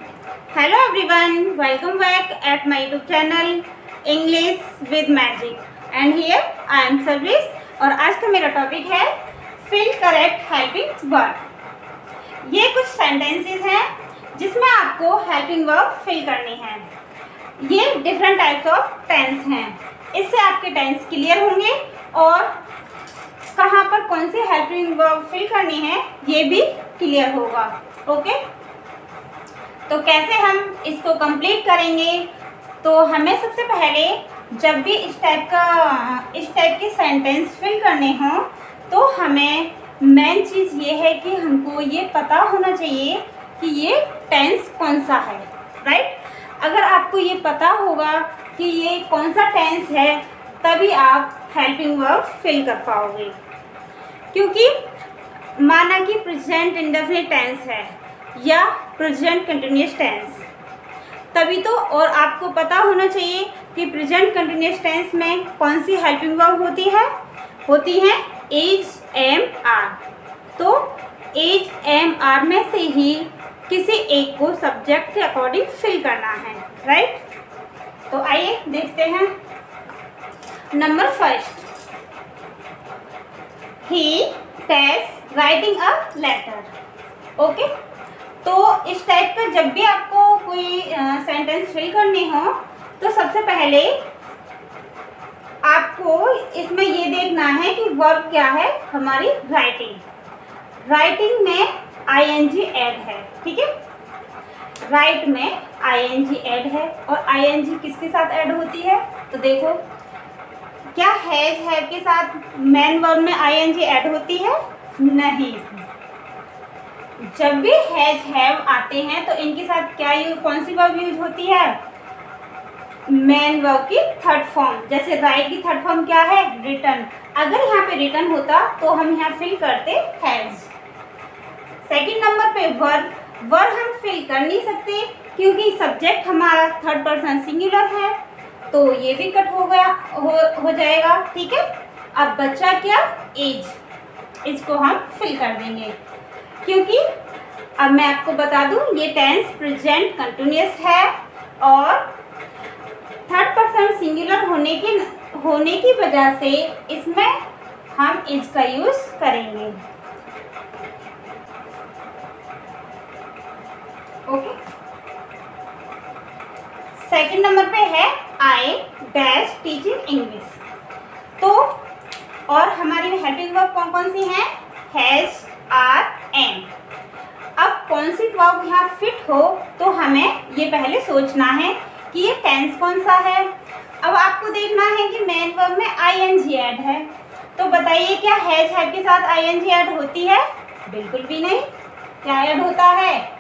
Hello everyone, welcome back at my YouTube channel English with Magic and here I am Sarvis और आज का मेरा topic है fill correct helping verb। ये कुछ सेंटेंसेस हैं जिसमें आपको हेल्पिंग वर्ब फिल करनी है। ये डिफरेंट टाइप्स ऑफ टेंस हैं, इससे आपके टेंस क्लियर होंगे और कहाँ पर कौन सी हेल्पिंग वर्ब फिल करनी है ये भी क्लियर होगा। ओके, तो कैसे हम इसको कंप्लीट करेंगे? तो हमें सबसे पहले जब भी इस टाइप के सेंटेंस फिल करने हों तो हमें मेन चीज़ ये है कि हमको ये पता होना चाहिए कि ये टेंस कौन सा है, राइट। अगर आपको ये पता होगा कि ये कौन सा टेंस है तभी आप हेल्पिंग वर्ब फिल कर पाओगे। क्योंकि माना कि प्रेजेंट इंडेफिनिट टेंस है या प्रेजेंट कंटिन्यूअस टेंस, तभी तो। और आपको पता होना चाहिए कि प्रेजेंट कंटिन्यूअस टेंस में कौन सी हेल्पिंग वर्ब होती है इज, एम, आर। तो इज, एम, आर में से ही किसी एक को सब्जेक्ट के अकॉर्डिंग फिल करना है, राइट। तो आइए देखते हैं। Number first, he test writing a letter. Okay, तो इस टाइप का जब भी आपको कोई सेंटेंस फिल करने हो तो सबसे पहले आपको इसमें ये देखना है कि वर्ब क्या है हमारी राइटिंग में आईएनजी ऐड है, ठीक है। राइट में आईएनजी ऐड है और आईएनजी किसके साथ ऐड होती है? तो देखो, क्या हैव के साथ मेन वर्ब में आईएनजी ऐड होती है? नहीं। जब भी हैव आते हैं तो इनके साथ कौन सी वर्ब यूज होती है? मेन वर्ब की थर्ड फॉर्म। जैसे राइट की थर्ड फॉर्म क्या है? रिटन। अगर यहाँ पे रिटन होता तो हम यहाँ फिल करते हैज। सेकंड नंबर पे वर्ब हम फिल कर नहीं सकते क्योंकि सब्जेक्ट हमारा थर्ड पर्सन सिंगुलर है, तो ये भी कट हो जाएगा, ठीक है। अब बच्चा क्या? एज। इसको हम फिल कर देंगे क्योंकि अब मैं आपको बता दूं ये टेंस प्रेजेंट कंटिन्यूअस है और थर्ड पर्सन सिंगुलर होने की वजह से इसमें हम इज का यूज करेंगे। ओके, सेकंड नंबर पे है आई डैश टीचिंग इंग्लिश। तो और हमारी हेल्पिंग वर्ब कौन सी है? Has, are, am. अब कौन सी वर्ब यहाँ फिट हो तो हमें ये पहले सोचना है कि ये टेंस कौन सा है। अब आपको देखना है कि मेन वर्ब में आईएनजी ऐड है, तो बताइए क्या हैज के साथ आईएनजी ऐड होती है? बिल्कुल भी नहीं। क्या ऐड होता है?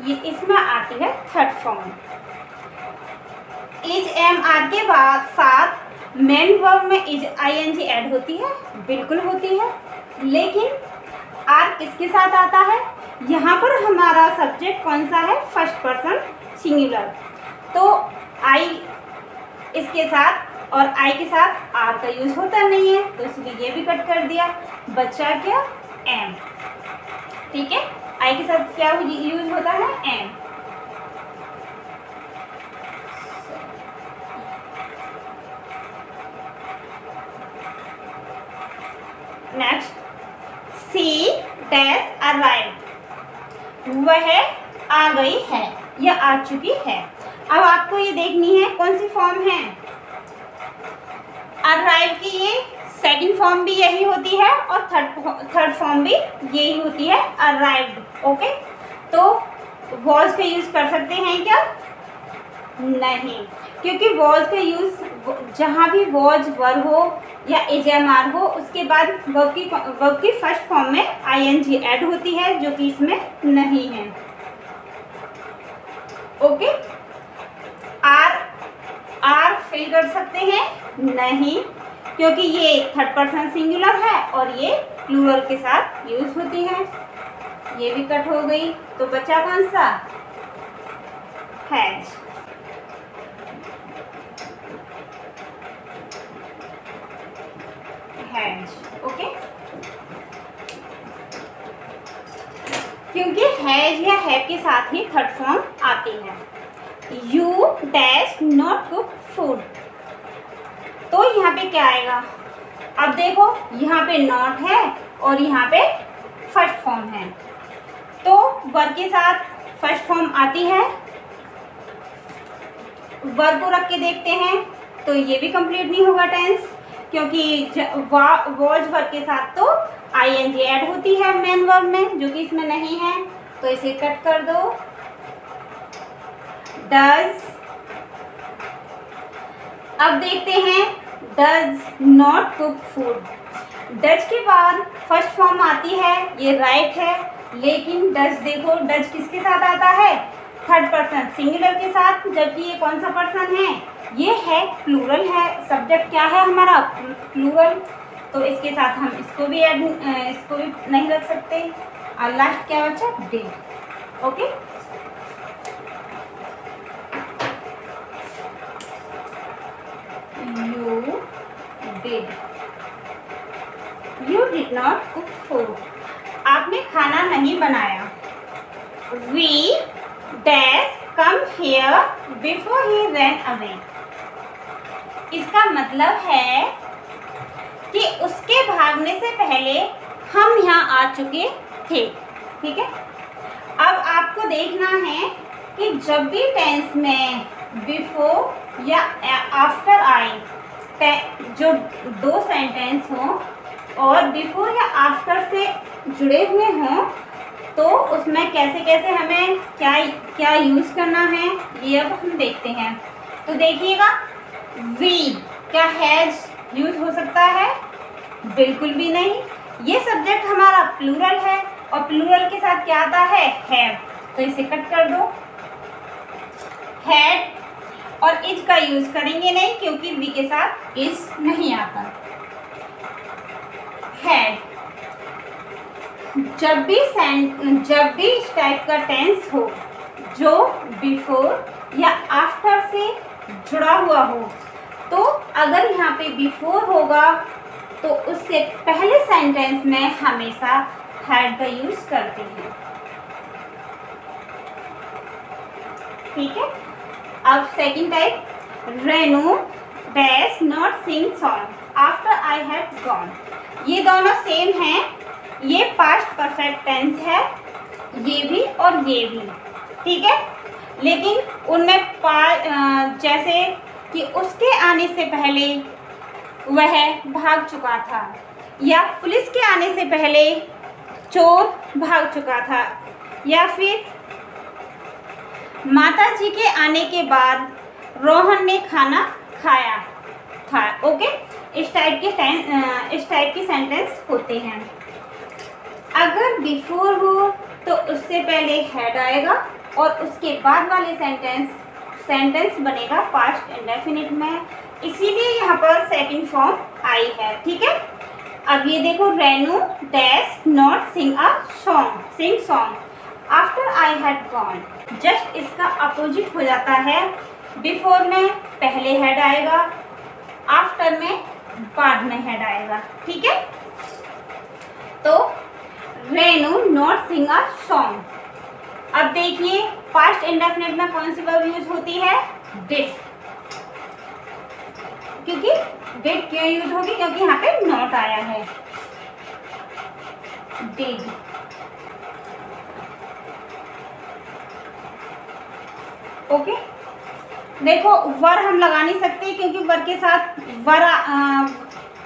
ये इसमें आती है third form. Is, am, are के बाद साथ मेन वर्ब में इज आईएनजी ऐड होती है? बिल्कुल होती है। लेकिन आर किसके साथ आता है? यहाँ पर हमारा सब्जेक्ट कौन सा है? First person singular. तो आई इसके साथ और आई के साथ आर का यूज होता नहीं है, तो इसलिए ये भी कट कर दिया। बच्चा क्या? एम, ठीक है। आई के साथ क्या यूज होता है? Am. Next, she dash arrived. वह आ गई है या आ चुकी है। अब आपको ये देखनी है कौन सी फॉर्म है। अराइव की ये सेकंड फॉर्म भी यही होती है और थर्ड फॉर्म भी यही होती है, अराइव्ड। ओके, तो वॉज का यूज कर सकते हैं क्या? नहीं, क्योंकि वॉज का यूज जहाँ भी वॉज वर्ब हो या एजएमआर हो उसके बाद वर्ब की फर्स्ट फॉर्म में आईएनजी ऐड होती है, जो कि इसमें नहीं है। ओके, आर फिल कर सकते हैं? नहीं, क्योंकि ये थर्ड पर्सन सिंगुलर है और ये प्लूरल के साथ यूज होती है। ये भी कट हो गई, तो बचा कौन सा? हैज। ओके, क्योंकि हैज या हैव के साथ ही थर्ड फॉर्म आती है। You dash not cook food, तो यहाँ पे क्या आएगा? अब देखो यहाँ पे नॉट है और यहाँ पे फर्स्ट फॉर्म है, तो वर्ब के साथ फर्स्ट फॉर्म आती है। वर्ब को रख के देखते हैं तो ये भी कंप्लीट नहीं होगा टेंस, क्योंकि वॉज वर्ब के साथ तो आईएनजी ऐड होती है मेन वर्ब में, जो कि इसमें नहीं है, तो इसे कट कर दो। डज, अब देखते हैं does not cook food. Does के बाद फर्स्ट फॉर्म आती है, ये राइट है, लेकिन डज देखो, डज किसके साथ आता है? थर्ड पर्सन सिंगुलर के साथ, जबकि ये कौन सा पर्सन है? ये है प्लूरल है। सब्जेक्ट क्या है हमारा? प्लूरल, तो इसके साथ हम इसको भी नहीं रख सकते। और लास्ट क्या बचा? Did. Okay, you did not cook food, आपने खाना नहीं बनाया। We dash come here before he ran away, इसका मतलब है कि उसके भागने से पहले हम यहाँ आ चुके थे। ठीक है, अब आपको देखना है कि जब भी टेंस में बिफोर या आफ्टर आए, जो दो सेंटेंस हों और बिफोर या आफ्टर से जुड़े हुए हों, तो उसमें कैसे कैसे हमें क्या यूज़ करना है, ये अब हम देखते हैं। तो देखिएगा, वी क्या हैज यूज हो सकता है? बिल्कुल भी नहीं। ये सब्जेक्ट हमारा प्लूरल है और प्लूरल के साथ क्या आता है? हैव, तो इसे कट कर दो। हैड और इज का यूज करेंगे नहीं, क्योंकि वी के साथ इज नहीं आता। हैड, जब भी इस टाइप का टेंस हो जो बिफोर या आफ्टर से जुड़ा हुआ हो, तो अगर यहाँ पे बिफोर होगा तो उससे पहले सेंटेंस में हमेशा हैड का यूज करते हैं। ठीक है, अब second type, Renu dash not sing song after I had gone. ये दोनों सेम हैं, ये पास्ट परफेक्ट टेंस है, ये भी और ये भी। ठीक है, लेकिन उनमें जैसे कि उसके आने से पहले वह भाग चुका था, या पुलिस के आने से पहले चोर भाग चुका था, या फिर माताजी के आने के बाद रोहन ने खाना खाया था। ओके, इस टाइप के सेंटेंस होते हैं। अगर बिफोर हो तो उससे पहले हैड आएगा और उसके बाद वाले सेंटेंस बनेगा पास्ट इंडेफिनिट में, इसीलिए यहाँ पर सेकंड फॉर्म आई है। ठीक है, अब ये देखो, Renu dash not sing song after I had gone. Just इसका अपोजिट हो जाता है, बिफोर में पहले हेड आएगा, आफ्टर में बाद में हेड आएगा। ठीक है, तो Renu not sing a song. अब देखिए, पास्ट इंडेफिनिट में कौन सी वर्ब यूज होती है? डिड। क्योंकि डिड क्यों यूज होगी? क्योंकि यहाँ पे नॉट आया है। डिड। ओके, देखो वर हम लगा नहीं सकते, क्योंकि वर के साथ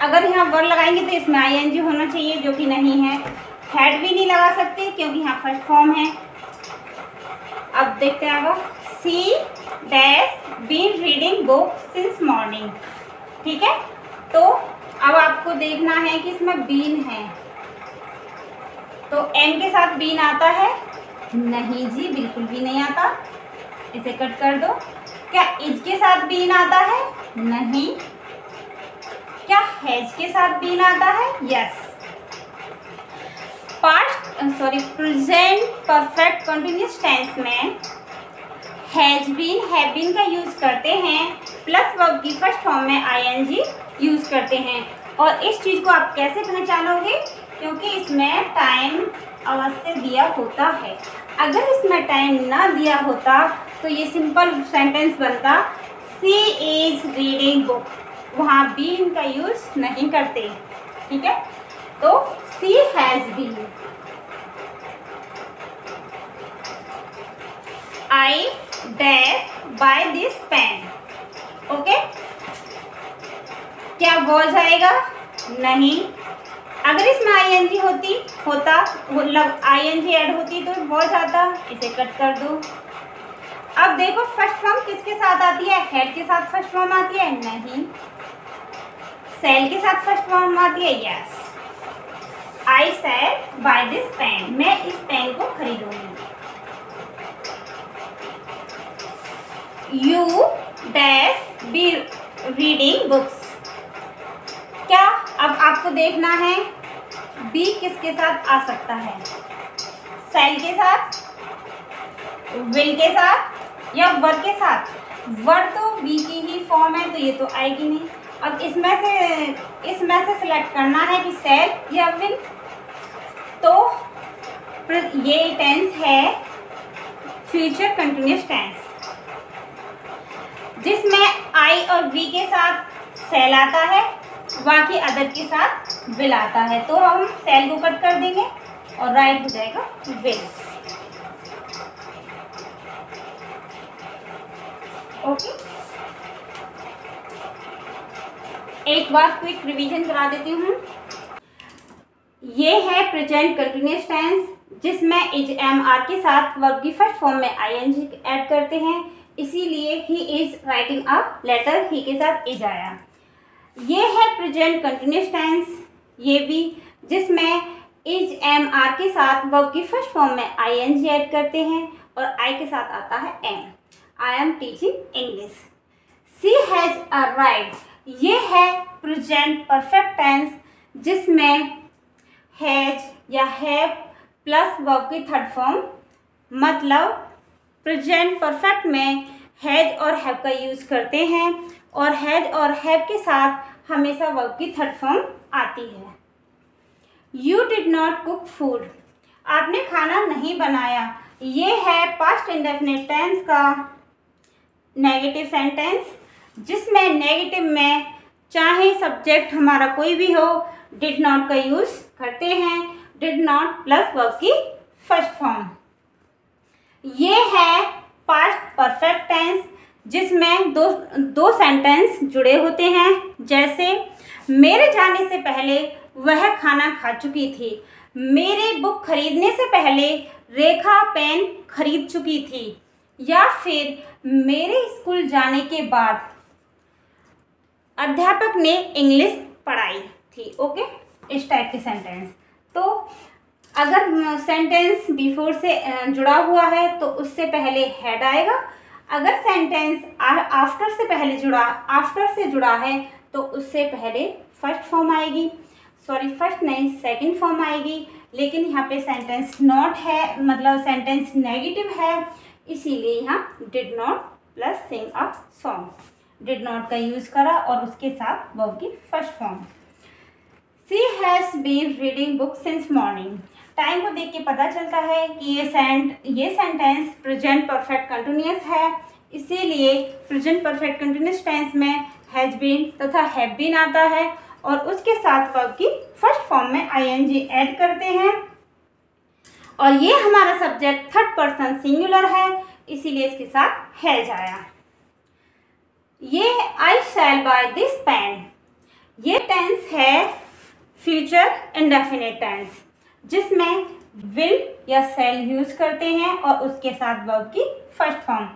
अगर यहाँ वर लगाएंगे तो इसमें आईएनजी होना चाहिए, जो कि नहीं है। हेड भी नहीं लगा सकते क्योंकि यहाँ फर्स्ट फॉर्म है। अब देखते हैं आगे, she dash been reading book since morning. ठीक है, तो अब आपको देखना है कि इसमें बीन है, तो एम के साथ बीन आता है? नहीं जी, बिल्कुल भी नहीं आता, इसे कट कर दो। क्या इज के साथ बीन आता है? नहीं। क्या हैज के साथ बीन आता है? Yes. Present perfect continuous tense में हैज बीन, हैव बीन का यूज करते हैं, प्लस वर्ब की फर्स्ट फॉर्म में आईएनजी यूज करते हैं। और इस चीज को आप कैसे पहचानोगे? क्योंकि इसमें टाइम अवश्य दिया होता है। अगर इसमें टाइम ना दिया होता तो ये सिंपल सेंटेंस बनता शी इज रीडिंग बुक। वहाँ बीन का यूज नहीं करते, ठीक है। तो she has been. I dash buy this pen. Okay, क्या वॉज आएगा? नहीं। अगर इसमें आईएनजी होता मतलब आईएनजी ऐड होती तो वॉज आता। इसे कट कर दो। अब देखो फर्स्ट फॉर्म किसके साथ आती है? हेड के साथ फर्स्ट फॉर्म आती है? नहीं। सेल के साथ फर्स्ट फॉर्म आती है? Yes. I said buy this pen. मैं इस पेन को खरीदूंगी। You dash be reading books. क्या अब आपको देखना है बी किसके साथ आ सकता है? सेल के साथ, विल के साथ या वर के साथ? वर तो बी की ही फॉर्म है तो ये तो आएगी नहीं। अब इसमें से सिलेक्ट करना है कि सेल या विल। तो ये टेंस है फ्यूचर कंटिन्यूअस टेंस, जिसमें आई और वी के साथ सेल आता है, बाकी अदर के साथ विल आता है। तो हम सेल को कट कर देंगे और राइट हो जाएगा विल। ओके, एक बार क्विक रिवीजन करा देती हूँ। ये है प्रेजेंट कंटिन्यूअस टेंस, जिसमें इज एम आर के साथ वर्ब की फर्स्ट फॉर्म में आईएनजी ऐड करते हैं, इसीलिए he is writing a letter. He के साथ इज आया। ये है प्रेजेंट कंटिन्यूअस टेंस, ये भी, जिसमें इज एम आर के साथ वर्ब की फर्स्ट फॉर्म में आईएनजी ऐड करते हैं और आई के साथ आता है am. I am teaching English. She has arrived. ये है प्रेजेंट परफेक्ट टेंस, जिसमें हैज या हैव प्लस वर्ब की थर्ड फॉर्म। मतलब प्रेजेंट परफेक्ट में हैज और हैव का यूज़ करते हैं और हैज और हैव के साथ हमेशा वर्ब की थर्ड फॉर्म आती है। You did not cook food. आपने खाना नहीं बनाया। ये है पास्ट इंडेफिनिट टेंस का नेगेटिव सेंटेंस, जिसमें नेगेटिव में चाहे सब्जेक्ट हमारा कोई भी हो, डिड नॉट का यूज़ करते हैं। डिड नॉट प्लस वर्ब की फर्स्ट फॉर्म। ये है पास्ट परफेक्ट टेंस, जिसमें दो सेंटेंस जुड़े होते हैं। जैसे मेरे जाने से पहले वह खाना खा चुकी थी। मेरे बुक खरीदने से पहले रेखा पेन खरीद चुकी थी। या फिर मेरे स्कूल जाने के बाद अध्यापक ने इंग्लिश पढ़ाई थी। ओके, इस टाइप के सेंटेंस। तो अगर सेंटेंस बिफोर से जुड़ा हुआ है तो उससे पहले हेड आएगा। अगर सेंटेंस आफ्टर से जुड़ा है तो उससे पहले फर्स्ट फॉर्म आएगी। सॉरी, फर्स्ट नहीं, सेकंड फॉर्म आएगी। लेकिन यहाँ पे सेंटेंस नॉट है, मतलब सेंटेंस नेगेटिव है, इसीलिए यहाँ did not plus sing a song. Did not का यूज़ करा और उसके साथ वर्ब की first form. She has been reading book since morning. Time को देख के पता चलता है कि ये सेंटेंस प्रेजेंट परफेक्ट कंटिन्यूअस है, इसीलिए प्रेजेंट परफेक्ट कंटिन्यूअस टेंस में हैज बीन तथा हैव बीन आता है और उसके साथ वर्ब की फर्स्ट फॉर्म में आईएनजी ऐड करते हैं। और ये हमारा सब्जेक्ट थर्ड पर्सन सिंगुलर है, इसीलिए इसके साथ हैज आया। ये आई शैल बाय दिस पेन। ये टेंस है फ्यूचर इंडेफिनिट टेंस, जिसमें विल या शैल यूज करते हैं और उसके साथ वर्ब की फर्स्ट फॉर्म।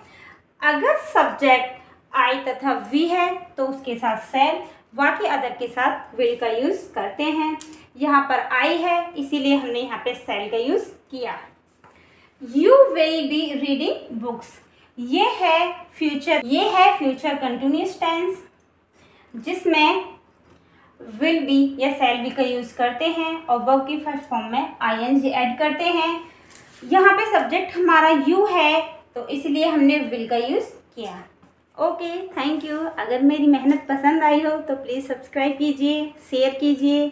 अगर सब्जेक्ट आई तथा वी है तो उसके साथ शैल, बाकी अदर के साथ विल का यूज करते हैं। यहाँ पर आई है इसीलिए हमने यहाँ पे शैल का यूज किया। You will be reading books. ये है फ्यूचर कंटिन्यूअस टेंस, जिसमें विल बी या शैल बी का यूज़ करते हैं और वर्ब की फर्स्ट फॉर्म में आईएनजी ऐड करते हैं। यहाँ पे सब्जेक्ट हमारा यू है तो इसलिए हमने विल का यूज़ किया। Okay, thank you. अगर मेरी मेहनत पसंद आई हो तो प्लीज़ सब्सक्राइब कीजिए, शेयर कीजिए